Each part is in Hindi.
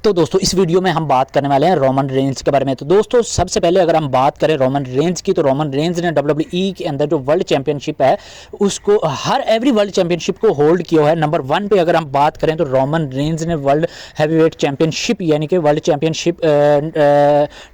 तो दोस्तों इस वीडियो में हम बात करने वाले हैं रोमन रेंज के बारे में। तो दोस्तों सबसे पहले अगर हम बात करें रोमन रेंज की, तो रोमन रेंज ने WWE के अंदर जो वर्ल्ड चैंपियनशिप है उसको हर एवरी वर्ल्ड चैंपियनशिप को होल्ड किया है। नंबर 1 पे अगर हम बात करें तो रोमन रेंज ने वर्ल्ड हैवीवेट चैंपियनशिप यानी कि वर्ल्ड चैंपियनशिप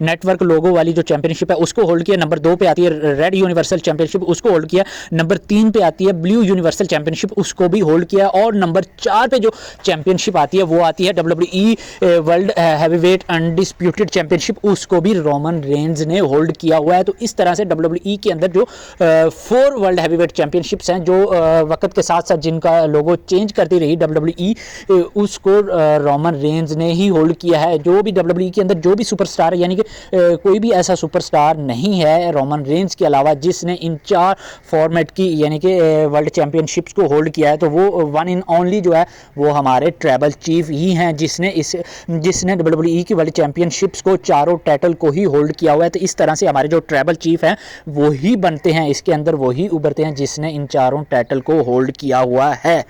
नेटवर्क लोगो वाली जो चैंपियनशिप है उसको होल्ड किया। नंबर 2 पे आती है रेड यूनिवर्सल चैंपियनशिप, उसको होल्ड किया। नंबर 3 पे आती है ब्लू यूनिवर्सल चैंपियनशिप, उसको भी होल्ड किया। और नंबर 4 पे जो चैंपियनशिप आती है वो आती है WWE world heavyweight undisputed championship, उसको भी रोमन रेंज ने होल्ड किया हुआ है। तो इस तरह से WWE के अंदर जो 4 वर्ल्ड हैवीवेट चैंपियनशिप्स हैं जो वक्त के साथ साथ जिनका लोगो चेंज करती रही WWE, उसको रोमन रेंज ने ही होल्ड किया है। जो भी WWE के अंदर जो भी सुपरस्टार है, यानी कि कोई भी ऐसा सुपरस्टार नहीं है रोमन रेंज के अलावा जिसने इन 4 फॉर्मेट की यानी कि वर्ल्ड चैंपियनशिप्स को होल्ड किया है, तो वो वन इन ओनली जो है वो हमारे ट्राइबल चीफ ही हैं जिसने WWE की वर्ल्ड चैंपियनशिप्स को चारों टाइटल को ही होल्ड किया हुआ है। तो इस तरह से हमारे जो ट्राइबल चीफ हैं वो ही बनते हैं, इसके अंदर वो ही उभरते हैं जिसने इन चारों टाइटल को होल्ड किया हुआ है।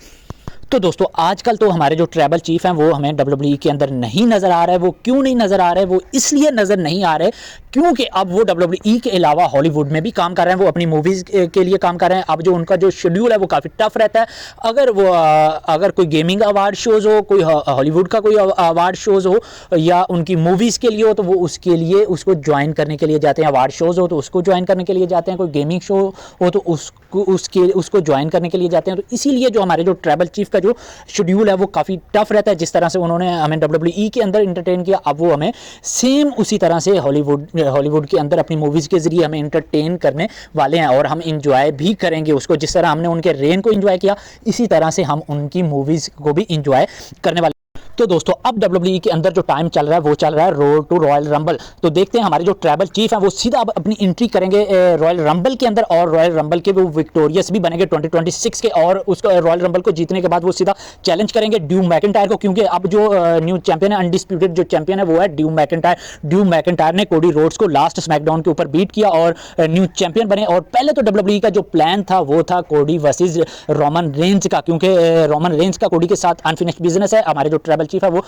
तो दोस्तों आजकल तो हमारे जो ट्राइबल चीफ हैं वो हमें WWE के अंदर नहीं नज़र आ रहे हैं। वो क्यों नहीं नज़र आ रहे हैं? वो इसलिए नज़र नहीं आ रहे क्योंकि अब वो WWE के अलावा हॉलीवुड में भी काम कर रहे हैं, वो अपनी मूवीज़ के लिए काम कर रहे हैं। अब जो उनका जो शेड्यूल है वो काफ़ी टफ रहता है। अगर कोई गेमिंग अवार्ड शोज़ हो, कोई हॉलीवुड का कोई अवार्ड शोज़ हो या उनकी मूवीज़ के लिए हो, तो वो उसके लिए उसको ज्वाइन करने के लिए जाते हैं। अवार्ड शोज़ हो तो उसको ज्वाइन करने के लिए जाते हैं, कोई गेमिंग शो हो तो उसको ज्वाइन करने के लिए जाते हैं। तो इसीलिए जो हमारे जो ट्राइबल चीफ का जो शेड्यूल है वो काफ़ी टफ रहता है। जिस तरह से उन्होंने हमें WWE के अंदर इंटरटेन किया, अब वो हमें सेम उसी तरह से हॉलीवुड के अंदर अपनी मूवीज़ के ज़रिए हमें इंटरटेन करने वाले हैं और हम इंजॉय भी करेंगे उसको। जिस तरह हमने उनके रेन को इंजॉय किया, इसी तरह से हम उनकी मूवीज़ को भी इंजॉय करने वाले। तो दोस्तों अब WWE के अंदर जो टाइम चल रहा है वो चल रहा है रोड टू रॉयल रंबल। तो देखते हैं हमारे जो ट्राइबल चीफ हैं वो सीधा अब अपनी एंट्री करेंगे रॉयल रंबल के अंदर, और रॉयल रंबल के वो विक्टोरियस भी बनेंगे 2026 के। और उसको रॉयल रंबल को जीतने के बाद वो सीधा चैलेंज करेंगे ड्रू मैकिंटायर को, क्योंकि अब जो न्यू चैंपियन है, अनडिस्प्यूटेड जो चैंपियन है वो है ड्रू मैकिंटायर। ड्रू मैकिंटायर ने कोडी रोड्स को लास्ट स्मैकडाउन के ऊपर बीट किया और न्यू चैंपियन बने। और पहले तो WWE का जो प्लान था वो था कोडी वर्सेस रोमन रेंज का, क्योंकि रोमन रेंज का कोडी के साथ अनफिनिश्ड बिजनेस है। हमारे जो ट्राइबल चीफ है वो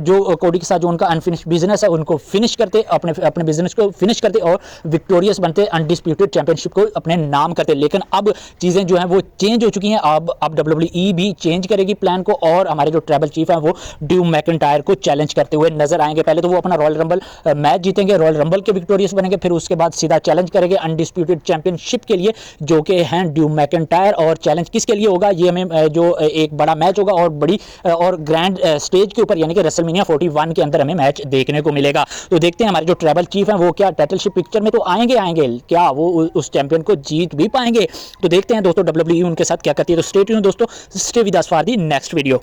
जो कोडी के साथ जो उनका अनफिनिश्ड बिजनेस है उनको फिनिश करते, अपने बिजनेस को फिनिश करते और विक्टोरियस बनते, अनडिस्प्यूटेड चैंपियनशिप को अपने नाम करते। लेकिन अब चीज़ें जो हैं वो चेंज हो चुकी हैं। अब WWE भी चेंज करेगी प्लान को और हमारे जो ट्राइबल चीफ हैं वो ड्रू मैकिंटायर को चैलेंज करते हुए नजर आएंगे। पहले तो वो अपना रॉयल रंबल मैच जीतेंगे, रॉयल रंबल के विक्टोरियस बनेंगे, फिर उसके बाद सीधा चैलेंज करेंगे अनडिस्प्यूटेड चैंपियनशिप के लिए जो कि हैं ड्रू मैकिंटायर। और चैलेंज किसके लिए होगा? ये हमें जो एक बड़ा मैच होगा और बड़ी और ग्रैंड स्टेज के ऊपर यानी कि रेसलमेनिया 41 के अंदर हमें मैच देखने को मिलेगा। तो देखते हैं हमारे जो ट्राइबल चीफ हैं वो क्या टाइटलशिप पिक्चर में तो आएंगे, क्या वो उस चैंपियन को जीत भी पाएंगे? तो देखते हैं दोस्तों WWE उनके साथ क्या करती है। तो स्टे ट्यून्ड दोस्तों, stay with us for the next video.